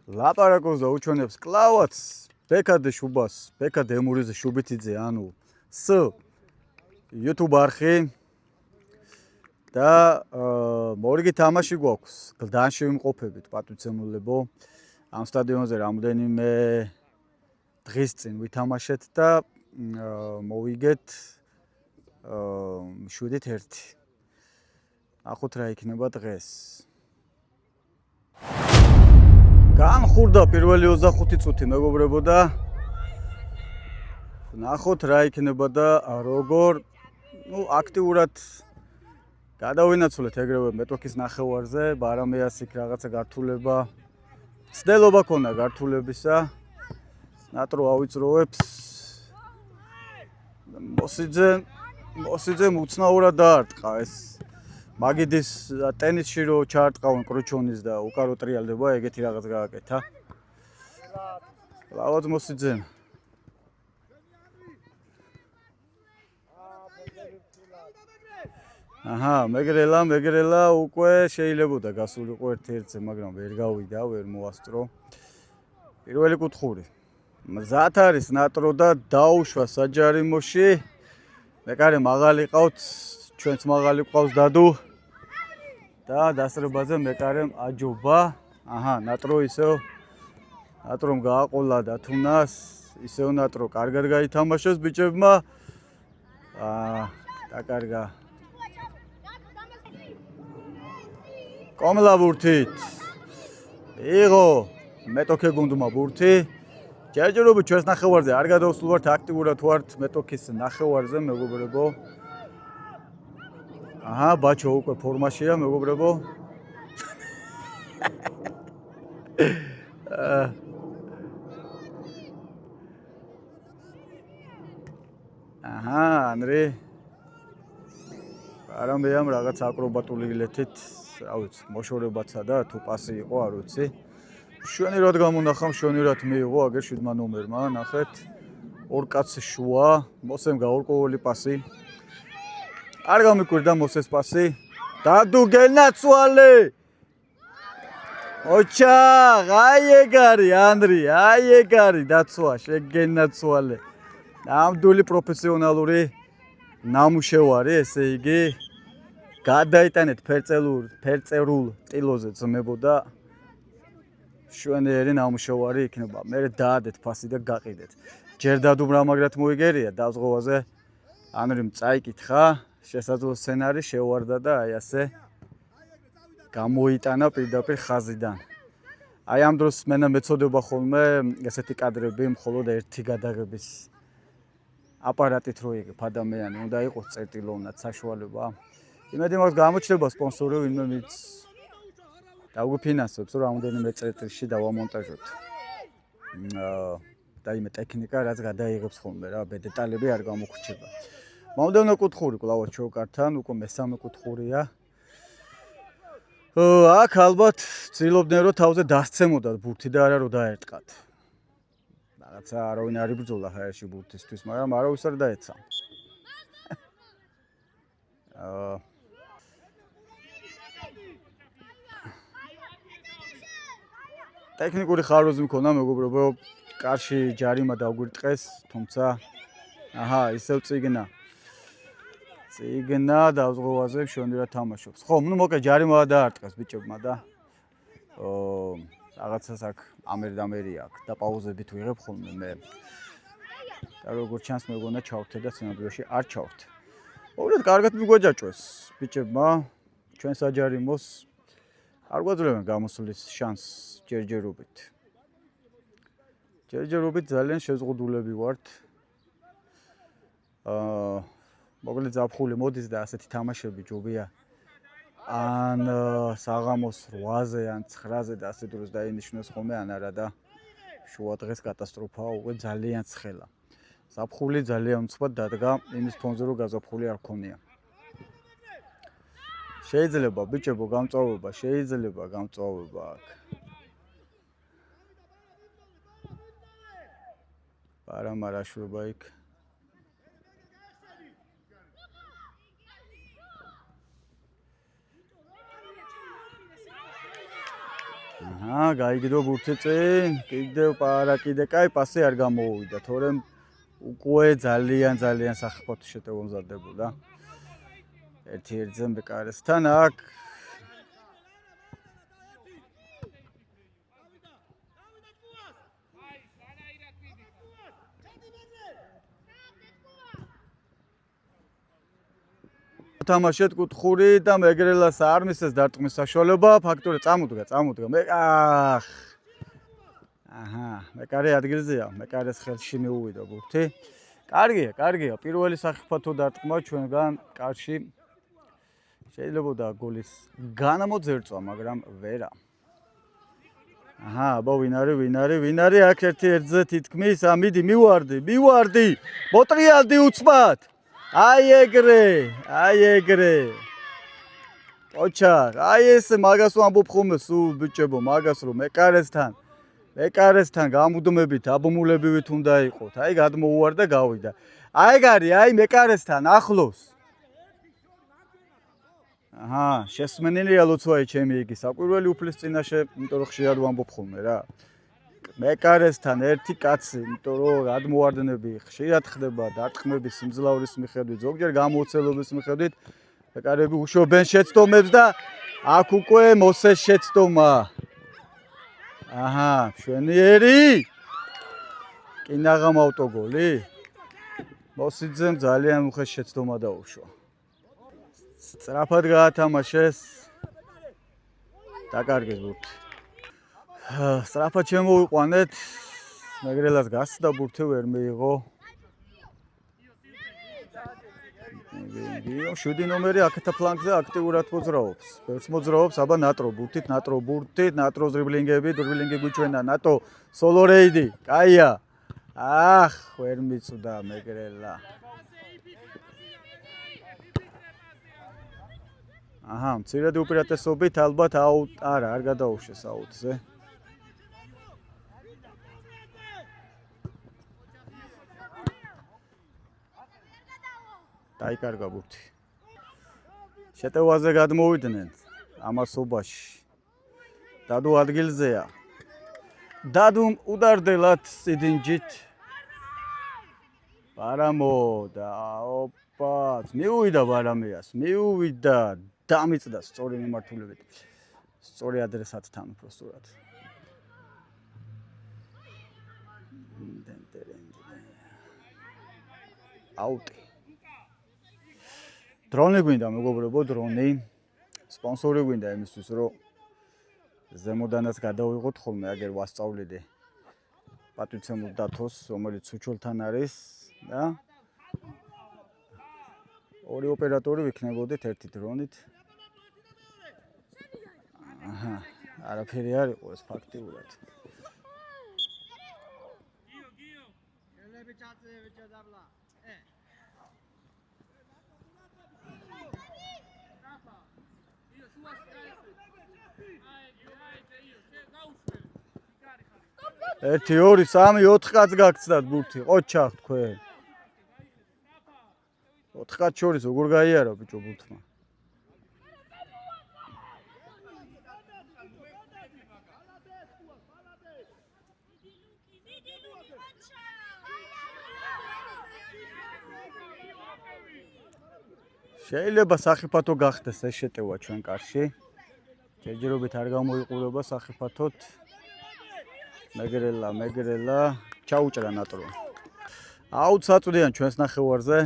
ლაპარაკობს და უჩვენებს კლავაც ბექადე შუბას, ბექადე ემურიზე შუბითიძე, ანუ YouTube არხი და მორიგი თამაში გვაქვს. გლდანში ვიმყოფებით პატივცემულებო. ამ სტადიონზე რამდენიმე დღის წინ ვითამაშეთ და მოვიგეთ 7-1. ნახოთ რა იქნება დღეს. განხურდა პირველი 25 წუთი მეგობრებო და ნახოთ რა იქნება და როგორ აქტიურად გადავინაცვლეთ ეგრევე მეტოქის ნახევარზე, ბარამეას იქ რაღაცა გართულება, ცდელობა ქონდა გართულებისა. ნატრო ავიწროვებს. მოსიძე უცნაურად დაარტყა ეს. მაგიდის ტენისში რო ჩაარტყავენ კრუჩონის და უკარო ტრიალდება, ეგეთი რაღაც გააკეთა. ლავაც მოსიძე. აჰა, მეგრელა უკვე შეიძლებოდა გასულიყო ერთ-ერთზე, მაგრამ ვერ გავიდა, ვერ მოასწრო. პირველი კუთხური. მზად არის ნატრო და დაუშვა საჯარიმოში. მეკარე მაღალი ყავთ, ჩვენც მაღალი ყავს დადუ. და დასწრებაზე მეკარემ აჯობა. აჰა, ნატრო ნატრომ გააყოლა და თუნას, ისევ ნატრო კარგად გაითამაშეს ბიჭებმა. დაკარგა. კომლა ბურთით. იღო მეტოქე გუნდმა ბურთი. ჯერჯერობით ჩვენს ნახევარზე არ გადავსულვართ აქტიურად ვართ მეტოქის ნახევარზე მეგობრებო. აჰა, ბაჩო უკვე ფორმაშია მეგობრებო. აჰა, ანდრე. არამეამ რაღაც აკრობატული გლეთით, რა ვიცი, მოშორებაცა და თუ პასი იყო, არ ვიცი. შვენივრად გამონახა, შვენივრად მიიღო აგერ 7 ნომერმა, ნახეთ. ორ კაცი შუა, მოსემ გაურკვეველი პასი. არ გამიკვირდა მოსეს პასი. დადუ გენაცვალე. ოჩა, აი ეგ არის ანდრი, აი ეგ არის დაცვა, შეგენაცვალე. ნამდვილი პროფესიონალური ნამუშევარი, ესე იგი. გადაიტანეთ ფერწერულ ტილოზე ძმებო და შვენიერი ნამუშევარი იქნება. მე დაადეთ ფასი და გაყიდეთ. ჯერ დადუმრა მაგრად მოიგერია დაზღვევაზე. ანრიმ წაიკითხა, შესაძლო სცენარი შევარდა და აი ასე გამოიტანა პირდაპირ ხაზიდან. აი ამ დროს მენა მეწოდება ხოლმე ესეთი კადრები მხოლოდ ერთი გადაღების აპარატით რო იღებ ადამიანი, უნდა იყოს წერტილოვნად საშუალება. იმედი მაქვს გამოჩნდება სპონსორი, ვინმე მიც დაგვიფინანსებს, რომ რამდენიმე წერტილში დავამონტაჟოთ. და იმე ტექნიკა რაც გადაიღებს ხოლმე რა, დეტალები არ გამოგვრჩება. მომდევნო კუთხური კლავაც შევკართან, უკვე მესამე კუთხურია. აქ ალბათ ცდილობდნენ რომ თავზე დასცემოდათ ბურთი და არა რომ დაერტყათ. რაღაცა არავინ არ იბრძოლა ჰაერში ბურთისთვის, მაგრამ არავის არ დაეცა. ტექნიკური ხარვეზი მქონდა მეგობრებო, კარში ჯარიმა დაგვირტყეს, თუმცა აჰა, ისევ წიგნა დაზღვევაზე შვენივრად თამაშობს. ხო, მოკლედ ჯარიმა დაარტყეს ბიჭებმა და რაღაცას აქ ამერდამერი აქვს და პაუზებით ვიღებ ხოლმე მე. და როგორც ჩანს მეგონა ჩავრთე და სინამდვილეში არ ჩავრთე. მოკლედ კარგად მიგვაჯაჭვეს ბიჭებმა ჩვენ საჯარიმოს არ გვაძლევენ გამოსვლის შანსს ჯერჯერობით. ჯერჯერობით ძალიან შეზღუდულები ვართ. მოკლედ ზაფხული მოდის და ასეთი თამაშები ჯობია. ან საღამოს 8-ზე ან 9-ზე და ასე დროს დაინიშნოს ხოლმე ან არა და შუა დღეს კატასტროფაა უკვე ძალიან ცხელა. ზაფხული ძალიან უცბად დადგა იმის ფონზე რომ გაზაფხული არ ქონია. შეიძლება ბიჭებო გამწვავება, შეიძლება გამწვავება აქ. პარამარაშვება იქ. აჰა. გაიგდო ბურთი წინ, კიდევ პარა კიდე კაი პასი არ გამოუვიდა, თორემ უკვე ძალიან სახიფათო შეტევა მზადდებოდა. ერთ-ერთზე მეკარესთან აქ თამაშეთ კუთხური და მეგრელას არ მისცეს დარტყმის საშუალება, ფაქტორი წამოდგა. მეკარე ადგილზეა, მეკარეს ხელში მიუვიდა ბურთი. კარგია, პირველი სახიფათო დარტყმა ჩვენგან კარში. შეიძლებოდა გოლის განამოძერწვა, მაგრამ ვერა. აბა ვინარი, აქ ერთ-ერთზე თითქმის, მიდი, მივარდი. მოტრიალდი უცბად. აი ეგრე. ოჩა, ეს მაგას ვამბობ ხოლმე სულ ბიჭებო, მაგას რომ მეკარესთან გამუდმებით, აბმულებივით უნდა იყოთ. აი გადმოუვარდა, გავიდა. აი ეგ არის, აი მეკარესთან ახლოს. შესმენელია ლოცვაი ჩემი იგი საკვირველი უფლის წინაშე, იმიტომ რომ ხშირად ვამბობ ხოლმე რა. მეკარესთან ერთი კაცი, იმიტომ რომ გადმოვარდნები ხშირად ხდება დარტყმების სიმძლავრის მიხედვით, ზოგჯერ გამოუცელობის მიხედვით, მეკარები უშობენ შეცდომებს და აქ უკვე მოსეს შეცდომა. მშვენიერი. კინაღამ ავტოგოლი. მოსიძემ ძალიან უხეშ შეცდომა დაუშვა. სწრაფად გაათამაშეს. დაკარგეს ბურთი. სწრაფად შემოვიყვანეთ. მეგრელას გასცდა ბურთი ვერ მიიღო. 7 ნომერი აქეთა ფლანგზე აქტიურად მოძრაობს. ბევრს მოძრაობს, აბა ნატრო ბურთით, ნატროს დრიბლინგები გვიჩვენა, ნატო სოლო რეიდი. კაია. ვერ მიწვდა მეგრელა. მცირედი უპირატესობით ალბათ არ გადაუშვეს აუტზე. დაიკარგა ბურთი. შეტევაზე გადმოვიდნენ ამასობაში. დადუ ადგილზეა. დადუ უდარდელად სიდინჯით. ბარამოდა, მიუვიდა ბარამიას, დამიწდა სწორი მიმართულებით. სწორი ადრესატთან უბრალოდ. აუტი. დრონი გვინდა მეგობრებო, სპონსორი გვინდა იმისთვის, რომ ზემოდანაც გადავიღოთ ხოლმე, აგერ ვასწავლიდე პატვიცემულ დათოს, რომელიც უჩოლთან არის და ორი ოპერატორი ვიქნებოდით ერთი დრონით. არაფერი არ იყო ეს ფაქტიურად. ერთი, ორი, სამი, 4 კაც გაგცდათ ბურთი, ყოჩა თქვენ. 4 კაც შორის როგორ გაიარა ბიჭო ბურთმა. შეიძლება სახიფათო გახდეს ეს შეტევა ჩვენ კარში. ჯერჯერობით არ გამოიყურება სახიფათოდ. მეგრელა ჩაუჭრა ნატრო. აუც აწვდიან ჩვენს ნახევარზე.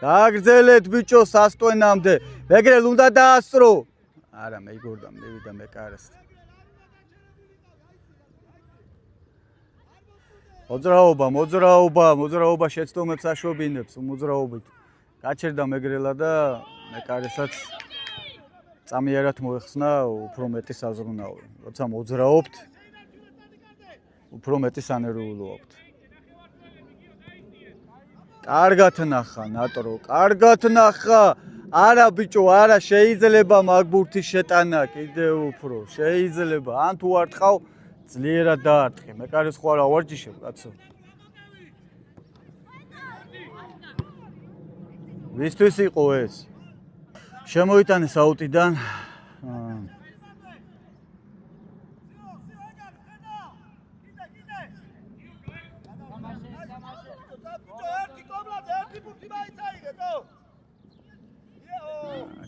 გაგრძელეთ ბიჭო სასტვენამდე. მეგრელ უნდა დაასწრო. არა, მეიგორდა, მივიდა მეკარეს. მოძრაობა შეცდომებს აშობინებს, მოძრაობით. გაჩერდა მეგრელა და მეკარესაც წამიერად მოეხსნა უფრო მეტი საზრუნავი. როცა მოძრაობთ, უფრო მეტი სანერვიულო აქვთ. კარგად ნახა ნატრო, კარგად ნახა. არა ბიჭო, არა შეიძლება მაგ ბურთის შეტანა კიდევ უფრო. შეიძლება, ან თუ არ ტყავ ძლიერად დაარტყი. მეკარეს ხო არა ვარჯიშებ, კაცო. ვისთვის იყო ეს? შემოიტანეს აუტიდან.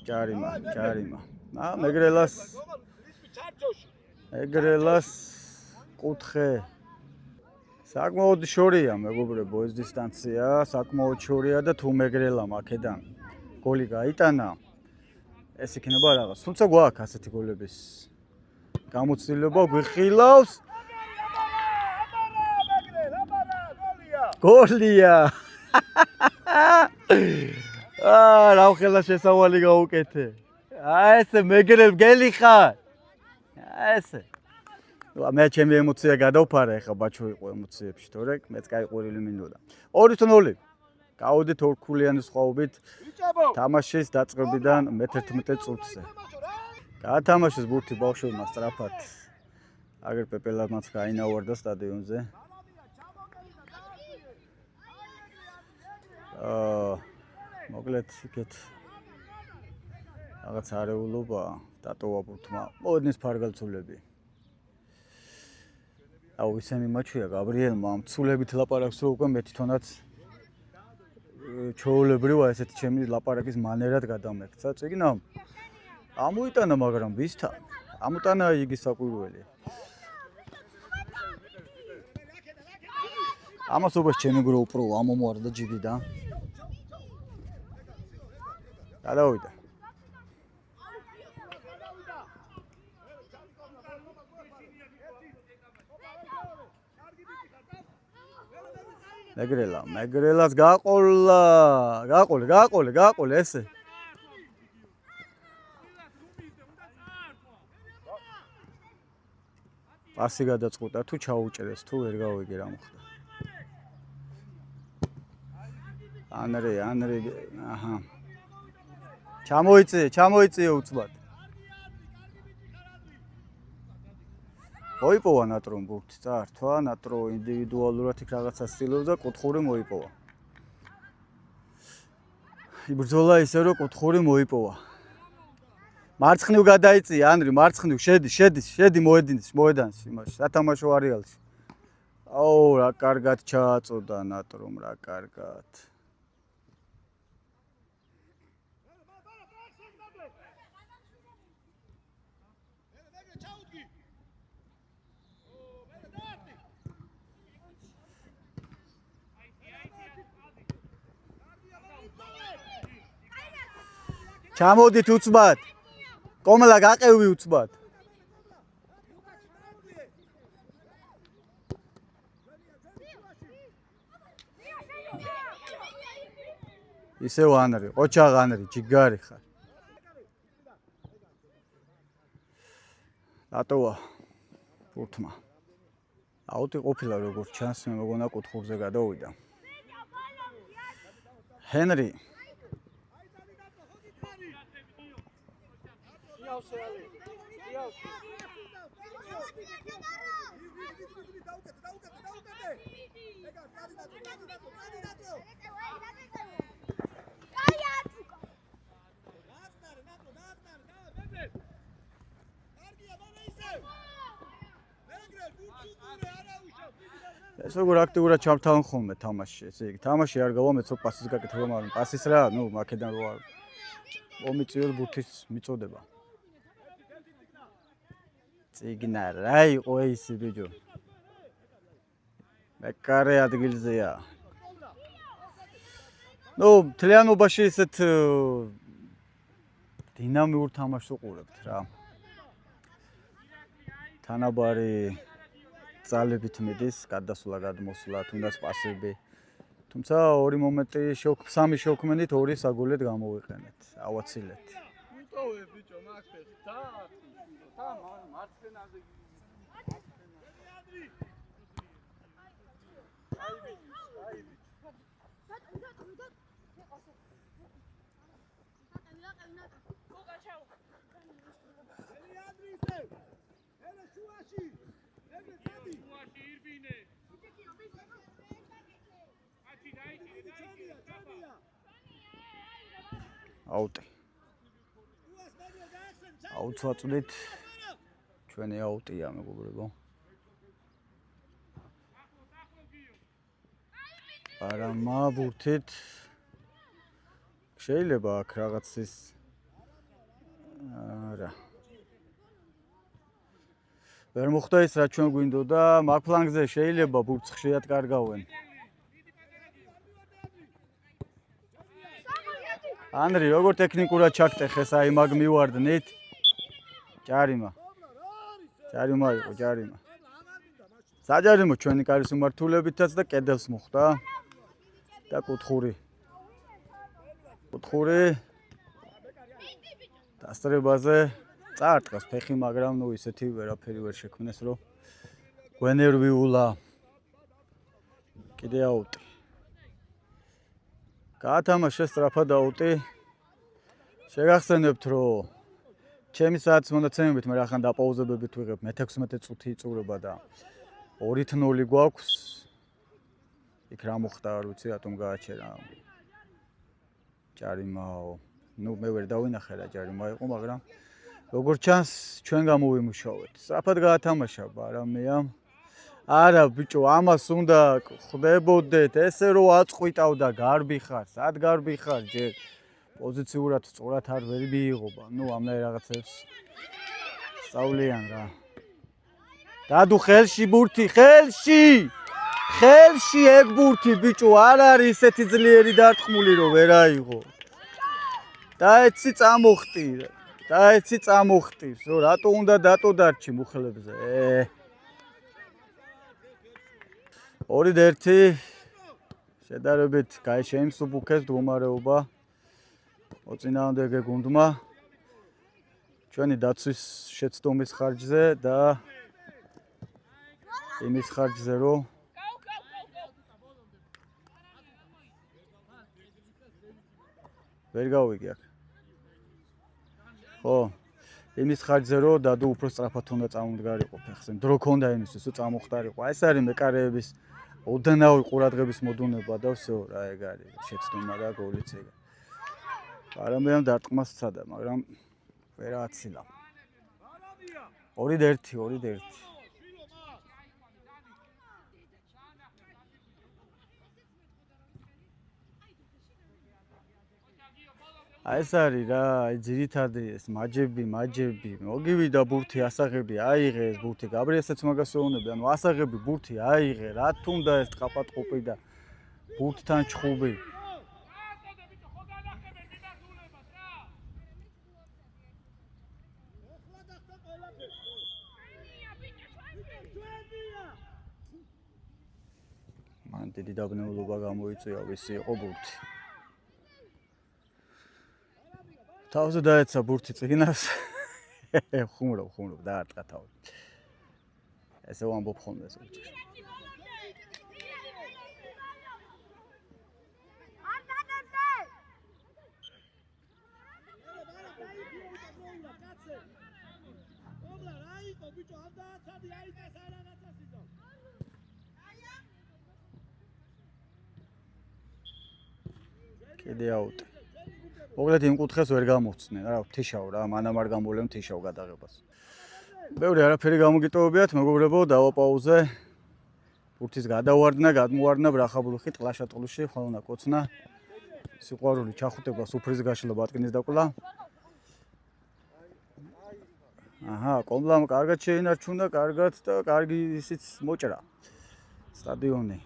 Ჭარიმა. ეგრელას კუთხე. საკმაოდ შორია, მეგობრებო, ეს დისტანცია, საკმაოდ შორია და თუ მეგრელამ აქედან გოლი გაიტანა, ეს იქნება რაღაც. თუმცა გვაქვს ასეთი გოლების გამოცდილება, გვიხილავს. გოლია. რა ხელა შესავალი გაუკეთე. ესე მეგრელ გელი ხარ. ესე. მე ჩემი ემოცია გადავფარა, ეხა ბაჩო იყო ემოციებში, თორე მეც кайყვირილი მინდოდა. 2-0. გავედით ორქულიანი სხვაობით თამაშის დაწყებიდან მე-11 წუთზე. გაათამაშეს ბურთი ბავშვებმა სწრაფად. აგერ პეპელამაც გაინაუარდა სტადიონზე. მოკლედ იქეთ რაღაც არეულობა დატოვა ბურთმა. მოდნის ფარგალცულები. აუ ისე მიმაჩვია გაბრიელმა ამ ცულებით ლაპარაკს რო უკვე მე თვითონაც ჩაოლებრივა ესეთი ჩემი ლაპარაკის მანერად გადამექცა. წიგნა ამოიტანა, მაგრამ ვისთან? ამოტანა იგი საკვირველი. ამასობას ჩემი გრო უფრო ამომوارდა ჯიბიდან. გადავიდა. მეგრელას გაყოლე ესე. პასი გადაწყვიტა თუ ჩაუჭერეს თუ ვერ გავიგე რა მოხდა. ანრი, აჰა. ჩამოიწიე უცბად. მოიპოვა ნატრომ ბურთი, წაართვა, ნატრო ინდივიდუალურად იქ რაღაცა ცდილობს და კუთხური მოიპოვა. იბრძოლა ისე რომ კუთხური მოიპოვა. მარცხნივ გადაიწია ანრი, მარცხნივ შედი მოედანში იმაში, სათამაშო არეალში. აუ, რა კარგად ჩააწოდა ნატრომ, რა კარგად. ჩამოდით უცბად. კომლა გაყევი უცბად. ისევ ანრი, ოჩაღ ანრი, ჯიგარი ხარ. დატოვა ბურთმა. აუტი ყოფილა როგორც ჩანს, მე მეგონა კუთხურზე გადავიდა. ჰენრი ეს როგორ აქტიურად ჩავთავენ ხოლმე თამაშში, ესე იგი, თამაში არ გავა მეცო პასის გაკეთება, მაგრამ პასის რა, ნუ მაკედან რო არ მომიწიოს ბურთის მიწოდება. წიგნა რა იყო ის ბიჭო. მეკარე ადგილზეა. ნუ თლიანობაში ესეთ დინამიურ თამაშს უყურებთ რა. თანაბარი ძალებით მიდის, გადასვლა, გადმოსვლა, თუნდაც პასები. თუმცა ორი მომენტი სამი შევქმნით, ორი საგოლედ გამოვიყენეთ, ავაცილეთ. უტოვე ბიჭო, მაგას და მარცხენაზე აუტი. აუტს ვაწვდით. ჩვენი აუტია, მეგობრებო. არამა ბურთით შეიძლება აქ რაღაც ის არა. ვერ მოხდა ის რაც ჩვენ გვინდოდა, მაგ ფლანგზე შეიძლება ბურთს ხშირად კარგავენ. ანრი, როგორ ტექნიკურად ჩაგტეხეს აი მაგ მივარდნით. ჯარიმა. ჯარიმა იყო, ჯარიმა. საჯარიმო ჩვენი კარის უმართულებითაც და კედელს მოხდა. და კუთხური. კუთხური. დასწრებაზე წაარტყას ფეხი, მაგრამ ნუ ისეთი ვერაფერი ვერ შექმნეს, რომ გვენერვიულა. კიდე აუტი. გაათამაშეს სწრაფად აუტი. შეგახსენებთ, რომ ჩემი საათის მონაცემებით მე ახლა დაპაუზებებით ვიღებ მე-16 წუთი იწურება და 2-0 გვაქვს. იქ რა მოხდა, არ ვიცი, რატომ გააჩერა. ჯარიმაო. ნუ მე ვერ დავინახე რა ჯარიმა იყო, მაგრამ როგორც ჩანს, ჩვენ გამოვიმუშავეთ. სწრაფად გაათამაშა ბარამეა. არა ბიჭო, ამას უნდა ხდებოდეთ, ესე რომ აწყვიტავდა გარბი ხარ, სად გარბი ხარ, ჯერ პოზიციურად სწორად არ ვერ მიიღობა. ნუ ამნაირ რაღაცებს სწავლიან რა. დადუ ხელში ბურთი, ხელში! ხელში ეგ ბურთი ბიჭო, არ არის ისეთი ძლიერი დარტყმული რომ ვერ აიღო. დაეცი წამოხტი, დაეცი წამოხტის, რომ რატო უნდა დატო დარჩი მუხლებზე. 2-1 შედარებით შეიმსუბუქეს მდგომარეობა მოწინააღმდეგე გუნდმა ჩვენი დაცვის შეცდომის ხარჯზე და იმის ხარჯზე, რომ ვერ გავიგე აქ. ხო, იმის ხარჯზე, რომ დადუ უფრო სწრაფად უნდა წამომდგარიყო ფეხზე. დრო ქონდა იმისთვის, რომ წამოხტარიყო. ეს არის მეკარეების ოდნავი ყურადღების მოდუნება და всё, რა ეგ არის შეცდომა და გოლიც ეგ. არამეამ დარტყმას სცადა, მაგრამ ვერ აცილა. 2-1. აი ეს არის რა, აი ძირითადი ეს მაჯები, მოგივიდა ბურთი ასაღები, აიღე ეს ბურთი, გაბრიელსაც მაგას ვეუბნები, ანუ ასაღები ბურთი აიღე, რა თუნდა ეს ტყაპატყუპი და ბურთთან ჩხუბი. მან დიდი დაბნეულობა გამოიწვია, ვისი იყო ბურთი. თავზე დაეცა ბურთი წიგნას. ხუმრობ, დაარტყა თავი. ესე ვამბობ ხოლმე ეს ბურთი. კიდე აუტი. მოკლედ იმ კუთხეს ვერ გამოვცდნენ, რა ვთიშავ რა, მანამ არ გამოლემ თიშავ გადაღებას. ბევრი არაფერი გამოგიტოვებიათ, მეგობრებო, დავაპაუზე. ბურთის გადავარდნა, გადმოვარდნა ბრახაბლუხი ტყლაშატყლუში, ხოლმე კოცნა. სიყვარული ჩახუტება, სუფრის გაშლა, ბატკნის დაკლა. აჰა, კომლამ კარგად შეინარჩუნა, კარგად და კარგი ისიც მოჭრა. სტადიონი.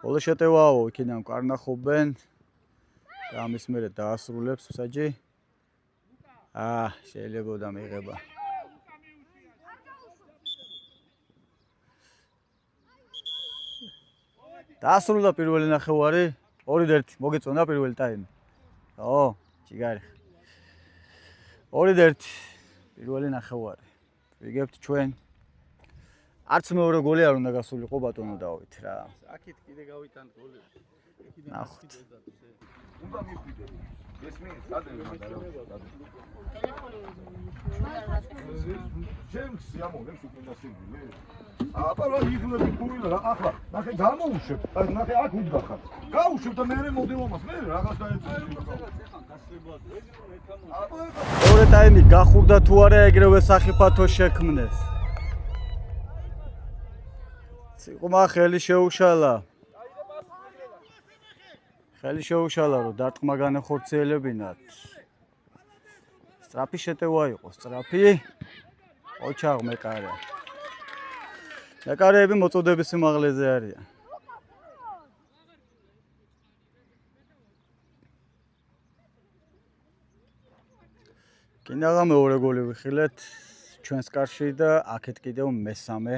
ბოლო შეტევაო, იქიდან კარნახობენ. და ამის მერე დაასრულებს მსაჯი. შეიძლება და მიიღება. დაასრულა პირველი ნახევარი. 2-1 მოგეწონა პირველი ტაიმი. ო, ჯიგარი. 2-1 პირველი ნახევარი. ვიგებთ ჩვენ. არც მეორე გოლი არ უნდა გასულიყო ბატონო დავით რა. აქეთ კიდე გავიტანთ გოლი. ნახოთ. უნდა მიხვიდე. მეორე ტაიმი გახურდა თუ არა ეგრევე სახიფათო შექმნეს. ციყმა ხელი შეუშალა. ხელი შეუშალა რომ დარტყმა განახორციელებინათ. სწრაფი შეტევა იყო, სწრაფი. ოჩაღ მეკარე. მეკარეები მოწოდების სიმაღლეზე არიან. კინაღა მეორე გოლი ვიხილეთ ჩვენს კარში და აქეთ კიდევ მესამე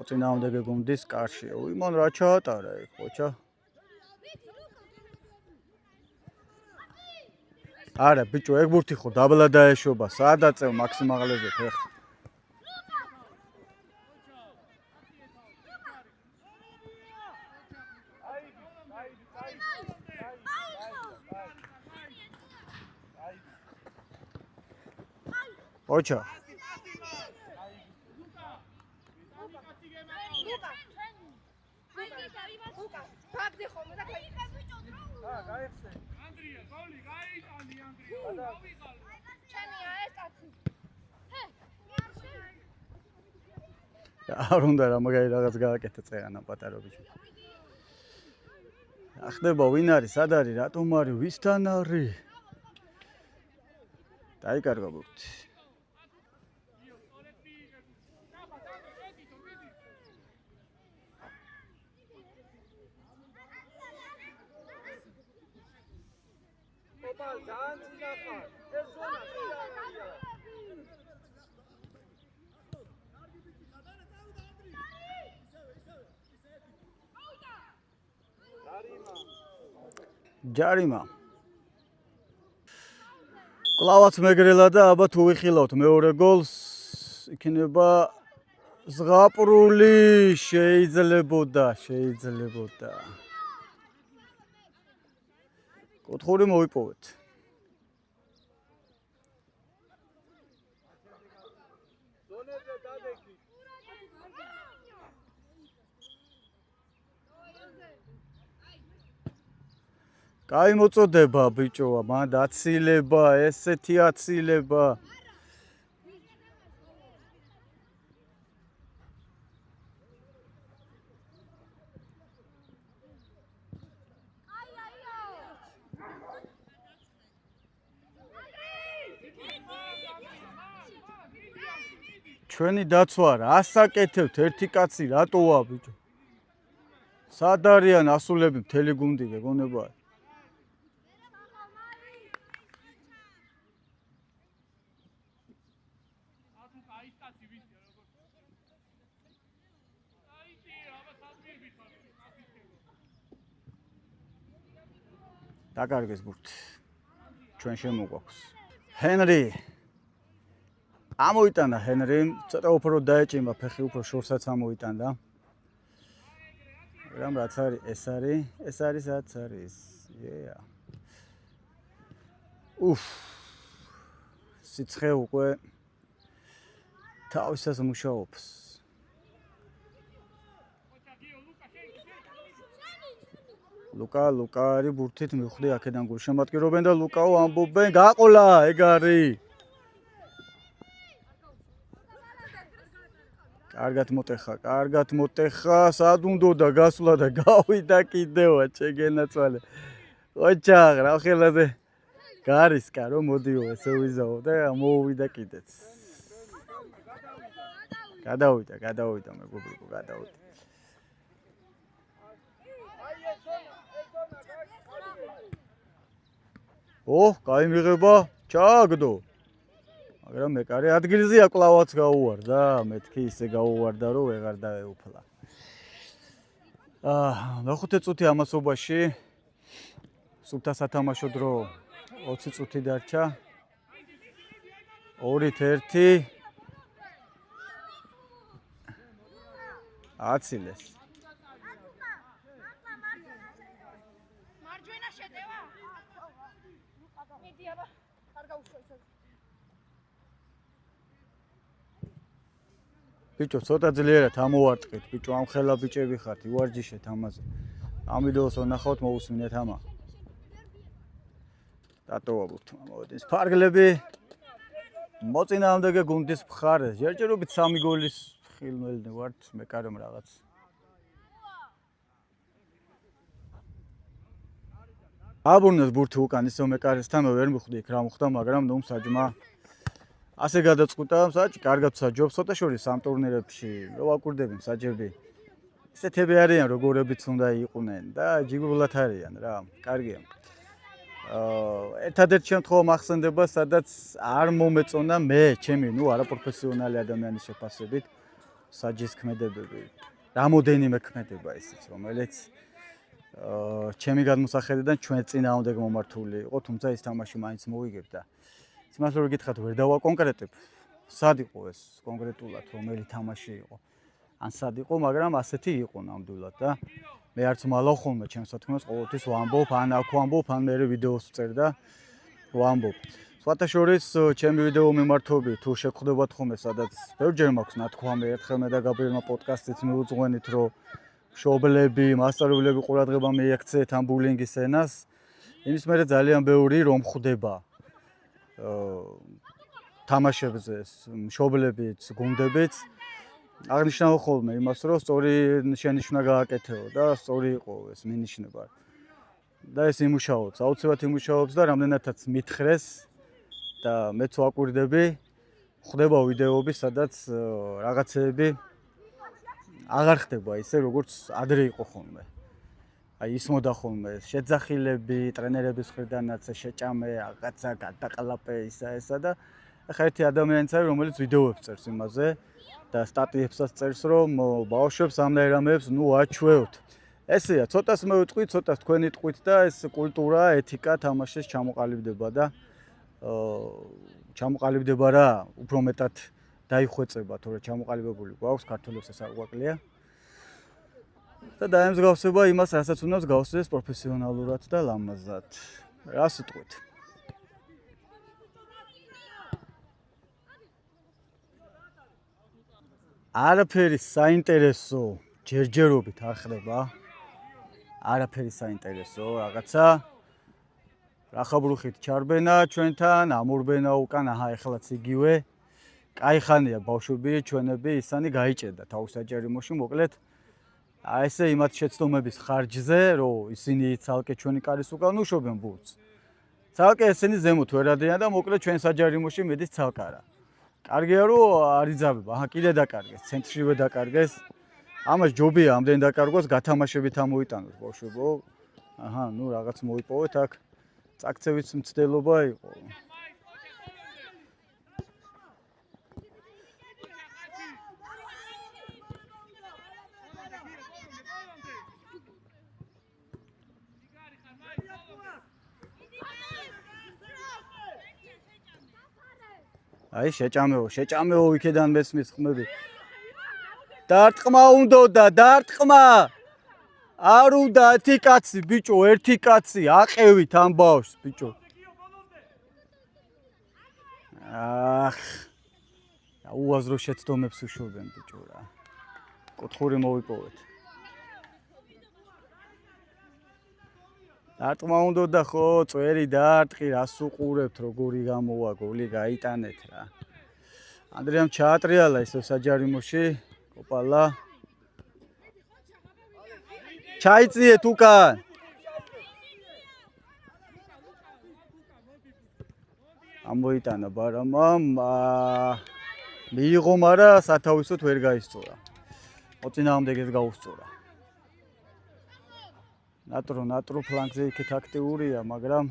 ოწინააღმდეგე გუნდის კარშია. იმან რა ჩაატარა ეგ ხოჩა? არა ბიჭო, ეგ ბურთი ხო დაბლა დაეშობა, სადაც წევ მაქსიმალზე ფეხ. ოჩა არ უნდა რა მაგარი რაღაც გააკეთე წერანა პატარა ბიჭო. ახდება ვინ არის, სად არის, რატომ არის, ვისთან არის? დაიკარგა ბურთი. ჯარიმა. კლავაც მეგრელა და აბა თუ ვიხილავთ მეორე გოლს, იქნება ზღაპრული, შეიძლებოდა. კუთხური მოვიპოვეთ. კაი მოწოდება ბიჭოა, მან აცილება, ესეთი აცილება. ჩვენი დაცვა რა ასაკეთებთ, ერთი კაცი რატოა ბიჭო? სად არიან ასულები მთელი გუნდი გეგონება? დაკარგეს ბურთი. ჩვენ შემოგვაქვს. ჰენრი. ამოიტანა ჰენრიმ, ცოტა უფრო დაეჭიმა ფეხი, უფრო შორსაც ამოიტანდა. მაგრამ რაც არის, ეს არის რაც არის. სიცხე უკვე თავისას მუშაობს. ლუკა არის ბურთით მივხვდი აქედან გულშემატკივრობენ და ლუკაო ამბობენ, გაყოლა, ეგ არის. კარგად მოტეხა, სად უნდოდა გასვლა და გავიდა კიდევა ჩეგენაცვალე. ოჩაღ, რა ხელაზე გარისკა რომ მოდიო ესე ვიზაო და მოუვიდა კიდეც. გადავიდა მეგობრებო, გადავიდა. კაი მიღება, ჩააგდო. მაგრამ მეკარე ადგილზეა კლავაც გაუვარდა, მეთქი ისე გაუვარდა რომ ვეღარ დაეუფლა. მეხუთე წუთი ამასობაში სულთა სათამაშო დრო 20 წუთი დარჩა. 2-1 აცილეს. ბიჭო, ცოტა ძლიერად ამოვარტყით, ბიჭო, ამ ხელა ბიჭები ხართ, ივარჯიშეთ ამაზე. ამ ვიდეოს ვნახავთ, მოусმინეთ ამა. დატოვებთ, მოდით. ფარგლები მოწინააღმდეგე გუნდის მხარეს. ჯერჯერობით 3 გოლის ხილმელნი ვართ, მე კარომ რაღაც. აბურნეს ბურთი უკან ისო მე კარესთან ვერ მიხვდი იქ რა მოხდა, მაგრამ ნუ საჯმა ასე გადაწყვიტა, საჭი კარგად საჯობს, ცოტა შორის ამ ტურნირებში რო ვაკურდები საჯები. ისეთები არიან, როგორებიც უნდა იყვნენ და ჯიგრულად არიან რა, კარგია. ერთადერთ შემთხვევა მახსენდება, სადაც არ მომეწონა მე, ჩემი, ნუ არაპროფესიონალი ადამიანის შეფასებით, საჯის ქმედებები. რამოდენიმე ქმედება ისიც, რომელიც ჩემი გადმოსახედიდან ჩვენ წინააღმდეგ მომართული იყო, თუმცა ის თამაში მაინც მოვიგებდა. იმას რო გითხრათ, ვერ დავაკონკრეტებ, სად იყო ეს კონკრეტულად, რომელი თამაში იყო. ან სად იყო, მაგრამ ასეთი იყო ნამდვილად და მე არც მალავ ხოლმე ჩემს სათქმელს ყოველთვის ვამბობ, ან აქ ვამბობ, ან მე ვიდეოს ვწერ და ვამბობ. სხვათა შორის ჩემი ვიდეო მიმართვები თუ შეგხვდებათ ხოლმე, სადაც ბევრჯერ მაქვს ნათქვამი, ერთხელ მე და გაბრიელმა პოდკასტით მიუძღვენით, რომ მშობლები, მასწავლებლები ყურადღება მიექცეთ ამ ბულინგის ენას. იმის მერე ძალიან ბევრი რომ ხვდება თამაშებზე მშობლებიც, გუნდებიც აღნიშნავ ხოლმე იმას, რომ სწორი შენიშვნა გააკეთეო და სწორი იყო ეს მინიშნება. და ეს იმუშაობს, აუცილებლად იმუშაობს და რამდენადაც მითხრეს და მეც ვაკვირდები, ხდება ვიდეოები, სადაც რაღაცეები აღარ ხდება ისე, როგორც ადრე იყო ხოლმე. აი ისმოდა ხოლმე შეძახილები, ტრენერების მხრიდანაც შეჭამე, რაღაცა გადაყლაპე ესა და ახლა ერთი ადამიანიც არის, რომელიც ვიდეოებს წერს იმაზე და სტატიებსაც წერს, რომ ბავშვებს ამნაირ ამებს ნუ აჩვევთ. ესეა, ცოტას მე ვიტყვი, ცოტას თქვენი ტყვით და ეს კულტურა, ეთიკა თამაშის ჩამოყალიბდება და ჩამოყალიბდება რა, უფრო მეტად დაიხვეწება, თორე ჩამოყალიბებული გვაქვს, ქართველებს ეს არ გვაკლია. და დაემსგავსება იმას, რასაც უნდა მსგავსდეს პროფესიონალურად და ლამაზად. რა სიტყვით? არაფერი საინტერესო ჯერჯერობით არ ხდება. არაფერი საინტერესო, რაღაცა რახაბრუხით ჩარბენა ჩვენთან, ამორბენა უკან, აჰა, ეხლაც იგივე. კაი ხანია ბავშვები, ჩვენები, ისანი გაიჭედა თავის საჯარიმოში, მოკლედ აი ესე იმათ შეცდომების ხარჯზე, რომ ისინი ცალკე ჩვენი კარის უკან უშვებენ ბურთს. ცალკე ესენი ზემოთ ვერ ადიან და მოკლედ ჩვენ საჯარიმოში მედის ცალკარა. კარგია რომ არ იძაბება, აჰა, კიდე დაკარგეს, ცენტრშივე დაკარგეს. ამას ჯობია ამდენ დაკარგვას, გათამაშებით ამოიტანოს ბავშვებო. აჰა, ნუ რაღაც მოიპოვეთ აქ. წაქცევის მცდელობა იყო. აი შეჭამეო იქედან მესმის ხმები. დარტყმა უნდოდა, დარტყმა. არ უნდა ერთი კაცი, ბიჭო, ერთი კაცი, აყევით ამ ბავშვს, ბიჭო. ახ. უაზრო შეცდომებს უშვებენ, ბიჭო რა. კუთხური მოვიპოვეთ. დარტყმა უნდოდა ხო, წვერი დარტყი, რას უყურებთ, როგორი გამოვა, გოლი გაიტანეთ რა. ანდრიამ ჩაატრიალა ისო საჯარიმოში, კოპალა. ჩაიწიეთ უკან. ამოიტანა ბარამამ, მიიღო, მაგრამ სათავისოდ ვერ გაისწორა. მოწინააღმდეგეს გაუსწორა. ნატრო ფლანგზე იქით აქტიურია, მაგრამ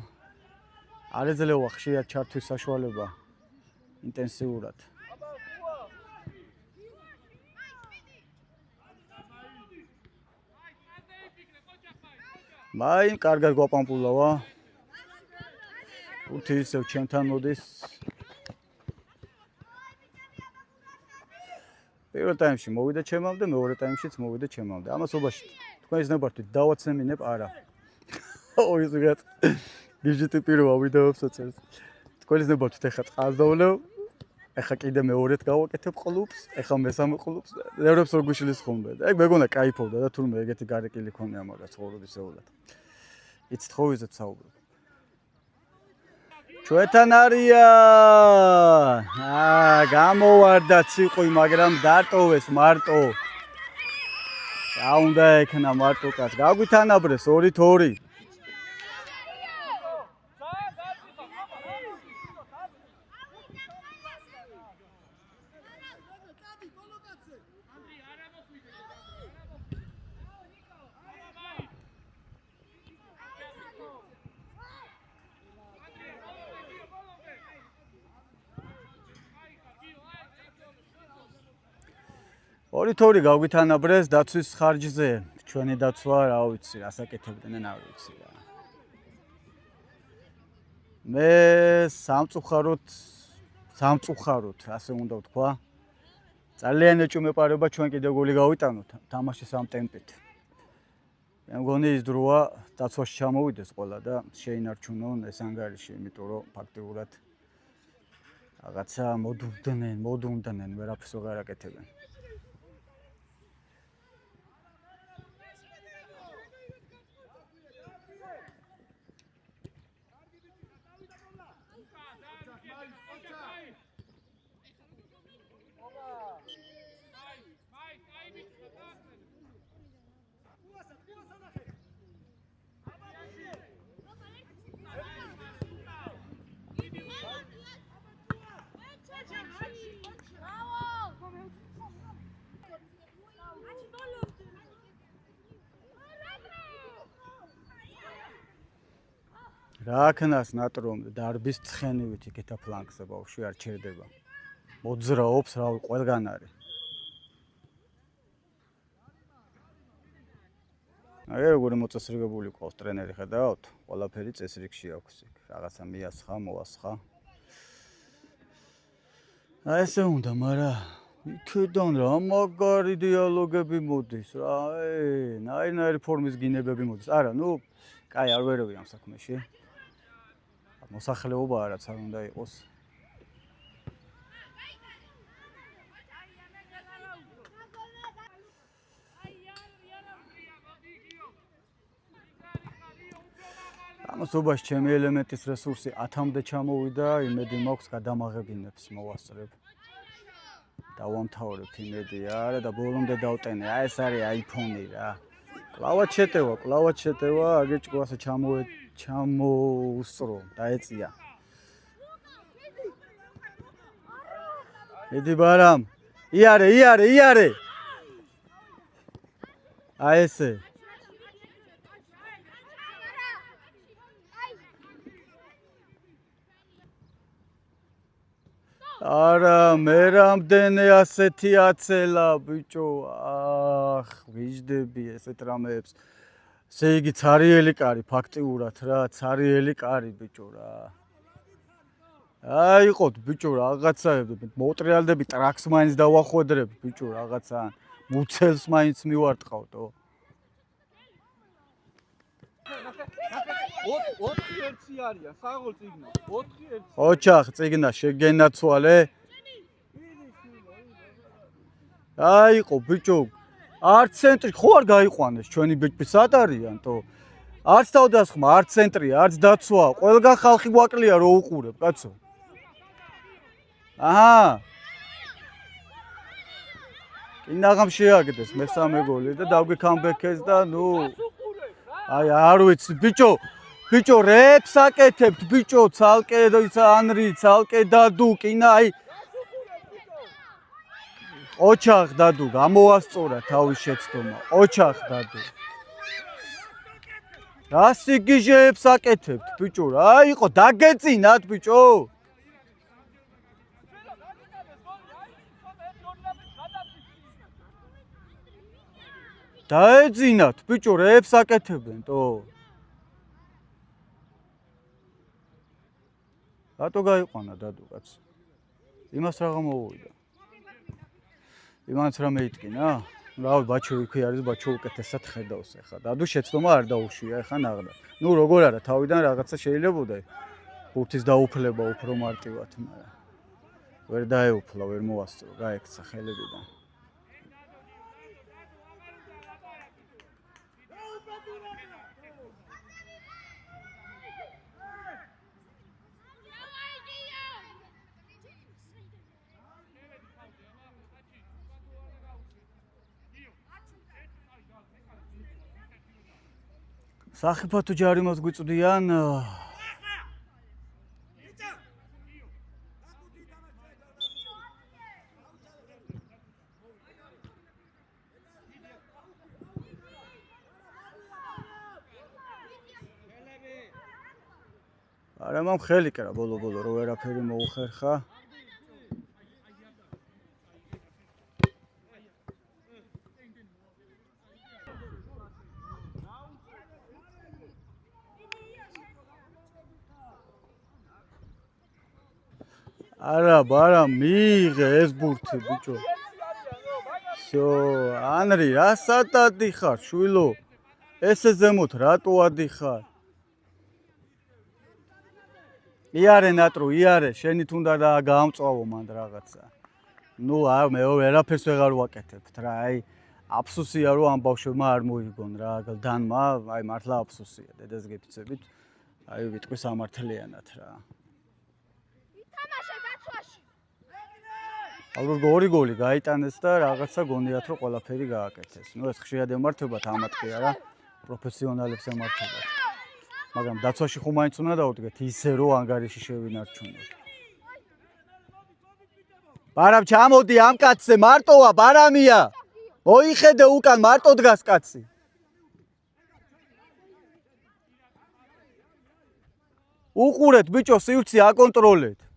არ ეძლევა ხშირად ჩართვის საშუალება ინტენსიურად. მაიმ კარგად გვაპამპულავა. უთი ისევ ჩემთან მოდის. პირველ ტაიმში მოვიდა ჩემამდე, მეორე ტაიმშიც მოვიდა ჩემამდე. ამას უბაში თქვენ იზნებართვით დავაცემინებ არა. ოღონდ გიჟიტი პირველ ვიდეოებს აწერს. თქვენისნებობთ ეხა წაზოვლევ. ეხა კიდე მეორედ გავაკეთებ კლუბს, ეხა მესამე კლუბს. ევროპს რო გუშლის ხომბე. ეგ მეგონა кайფობდა და თურმე ეგეთი გარეკილი ქონია მაგას ცხოვრობისეულად. იცით ხო ვიზეთ საუბრობ. ჩვენთან არია. გამოვარდა ციყვი, მაგრამ დატოვეს მარტო. რა უნდა ექნა მარტო კაც. გაგვითანაბრეს 2-2. ორი-თორი გავგითანაბრეს დაცვის ხარჯზე. ჩვენი დაცვა, რა ვიცი, რასაკეთებდნენ, არ ვიცი რა. მე სამწუხაროდ, ასე უნდა ვთქვა. ძალიან ეჭვმეპარება ჩვენ კიდე გოლი გავიტანოთ თამაშის ამ ტემპით. მე მგონი ის დროა დაცვაში ჩამოვიდეს ყველა და შეინარჩუნონ ეს ანგარიში, იმიტომ რომ ფაქტიურად რაღაცა მოდუნდნენ, ვერაფერს აღარ აკეთებენ. რა ქნას ნატრომ დარბის ცხენივით იქეთა ფლანგზე ბავშვი არ ჩერდება. მოძრაობს რავი ყველგან არის. აი როგორი მოწესრიგებული ყავს ტრენერი ხედავთ? ყველაფერი წესრიგში აქვს იქ. რაღაცა მიასხა, მოასხა. აი ესე უნდა, მაგრამ იქიდან რა მაგარი დიალოგები მოდის რა. ნაირ-ნაირი ფორმის გინებები მოდის. არა, ნუ კაი არ ვერევი ამ საქმეში. მოსახლეობა რაც არ უნდა იყოს. ამასობაში ჩემი ელემენტის რესურსი 10-მდე ჩამოვიდა, იმედი მაქვს გადამაღებინებს მოვასწრებ. დავამთავრებ იმედი არა და ბოლომდე დავტენე. აი ეს არის iPhone-ი რა. კლავად შეტევა, აგეჭკო ასე ჩამოუსწრო, დაეწია. მიდი ბარამ. იარე. აი ესე. არა, მე რამდენი ასეთი აცელა, ბიჭო. ვიждები ესეთ რამეებს. ესე იგი ცარიელი კარი ფაქტიურად რა, ცარიელი კარი ბიჭო რა. აი იყოთ ბიჭო რაღაცაები, მოტრიალდები ტრაქს მაინც დავახვედრებ ბიჭო რაღაცა. მუცელს მაინც მივარტყავდო. 4-1 არიან, საღოლ წიგნა. 4-1. ოჩახ წიგნა შეგენაცვალე. აიყო ბიჭო. არც ცენტრი ხო არ გაიყვანეს ჩვენი ბიჭები სად არიანტო? არც თავდასხმა, არც ცენტრია, არც დაცვა. ყველგან ხალხი გვაკლია რო უყურებ, კაცო. აჰა. კინაღამ შეაგდეს მესამე გოლი და დავგეკამბექეს და ნუ აი არ ვიცი ბიჭო რეპს აკეთებთ ბიჭო ცალკე ანრი ცალკე დადუ კინა აი ოჩახ დადუ გამოვასწორა თავის შეცდომა ოჩახ დადუ რა სიგიჟეებს აკეთებთ ბიჭო რა იყო დაგეწინათ ბიჭო დაეძინათ ბიჭო რეებს აკეთებდენტო რატო გაიყვანა დადუ კაც იმას რა გამოვიდა იმანც რა მეიტკინა რავი ბაჩო იქ არის ბაჩო უკეთესად ხედავს ახლა დადუ შეცდომა არ დაუშვია ახლა ნაღდა ნუ როგორ არა თავიდან რაღაცა შეიძლებოდა ბურთის დაუფლება უფრო მარტივად მაგრამ ვერ დაეუფლა ვერ მოასწრო გაექცა ხელებიდან სახიფათო ჯარიმას გვიწვდიან არა მამ ხელი კრა ბოლო-ბოლო რო ვერაფერი მოუხერხა არა ბარა მიიღე ეს ბურთი ბიჭო всё ანრი რასად ადიხარ შვილო ესე ზემოთ რატო ადიხარ იარე ნატრო იარე შენით უნდა და გაამწვავო მანდ რაღაცა ნუ არ მე ვერაფერს ვეღარ ვაკეთებთ რა აი აფსუსია რომ ამ ბავშვებმა არ მოიგონ რა დანმა აი მართლა აფსუსია დედას გეფიცებით აი ვიტყვი სამართლიანად რა ალბათ ორი გოლი გაიტანეს და რაღაცა გონიათ რომ ყველაფერი გააკეთეს. ნუ ეს ხშირად ემართებათ ამათ კი არა პროფესიონალებს ემართებათ. მაგრამ დაცვაში ხომ მაინც უნდა დაუდგეთ ისე რომ ანგარიში შევინარჩუნოთ. ბარამ ჩამოდი ამ კაცზე მარტოა ბარამია. მოიხედე უკან მარტო დგას კაცი. უყურეთ ბიჭო სივრცე აკონტროლეთ.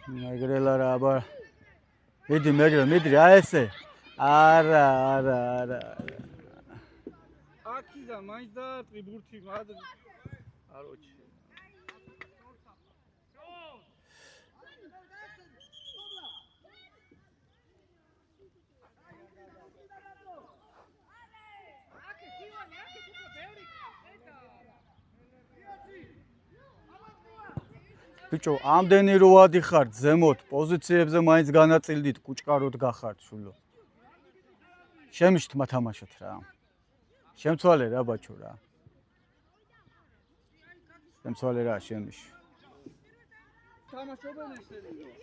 მეგრელა რა აბა მიდი მეგრე მიდი რა ესე არა აქიდან მაინც დაარტყი ბურთი აროჩი ბიჭო ამდენი რო ადიხართ ზემოთ პოზიციებზე მაინც განაწილდით კუჭკაროდ გახართ სულო შემიშთ მათამაშოთ რა შემცვალე რა ბაჩო რა შემცვალე რა შემიშ თამაშობელი შეიძლება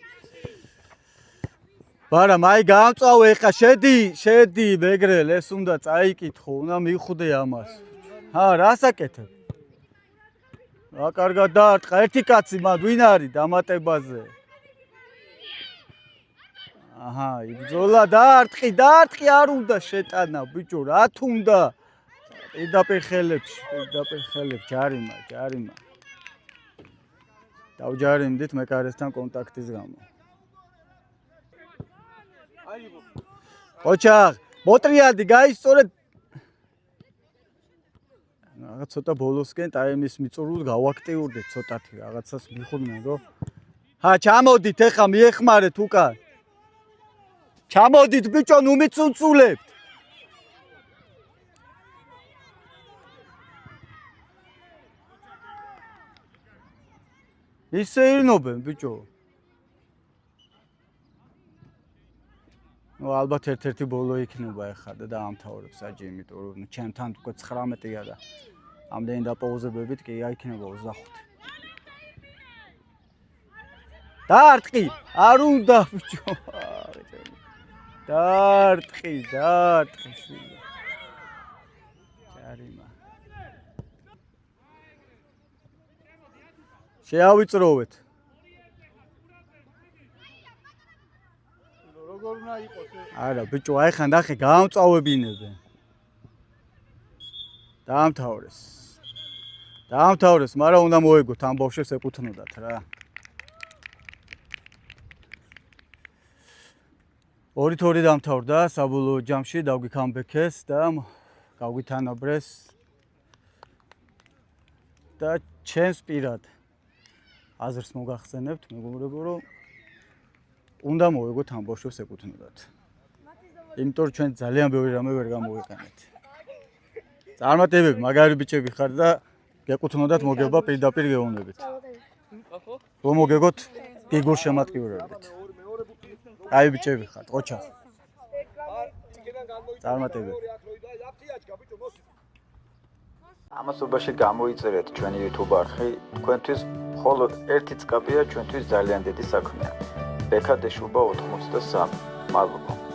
ბარა მაი გამწავე ხა შედი მეგრელ ეს უნდა წაიკითხო უნდა მიხვდე ამას ჰა რასაკეთებ რა კარგად დაარტყა ერთი კაცი მან ვინ არის დამატებაზე აჰა იბძოლა დაარტყი არ უნდა შეტანა ბიჭო რა თუნდა პირდაპირ ხელებში ჯარიმა დავჯარიმდით მეკარესთან კონტაქტის გამო აიღო ოჩაღ მოტრიადი გაისწორეთ რაღაც ცოტა ბოლოსკენ ტაიმის მიწურულს გავაქტიურდეთ ცოტათი რაღაცას მიხოდნენ რომ ჰა ჩამოდით ეხა მიეხმარეთ უკან ჩამოდით ბიჭო ნუ მიცუნცულებთ ისე ირნობენ ბიჭო ნუ ალბათ ერთ-ერთი ბოლო იქნება ეხა და დაამთავრებ საჯი იმიტომ რომ ჩემთან უკვე 19-ია და ამდენი დაპაუზებებით კი აიქნება 25 დაარტყი არ უნდა ბიჭო დაარტყი ჯარიმა შეავიწროვეთ როგორ უნდა იყოს არა ბიჭო აი ხან ნახე გაამწავებინებენ დაამთავრეს მაგრამ უნდა მოეგოთ ამ ბავშვებს ეკუთვნოდათ რა ორი თორი დამთავრდა საბოლოო ჯამში დავგიქამბექეს და გავვითანაბრეს და ჩემს პირად აზრს მოგახსენებთ, მეგობრებო, რომ უნდა მოვეგოთ ამ ბავშვებს ეკუთვნოდათ. იმიტომ ჩვენ ძალიან ბევრი რამე ვერ გამოვიყენეთ. წარმატებები, მაგარი ბიჭები ხარ და გეკუთვნოდათ მოგება პირდაპირ გეუბნებით. რომ მოგეგოთ გიგურ შემატკივრებით. აი ბიჭები ხართ, ოჩა. წარმატებები. ამასობაში გამოიწერეთ ჩვენი YouTube არხი, თქვენთვის მხოლოდ ერთი წკაპია ჩვენთვის ძალიან დიდი საქმეა. ბექადეშუბა 83. მადლობა.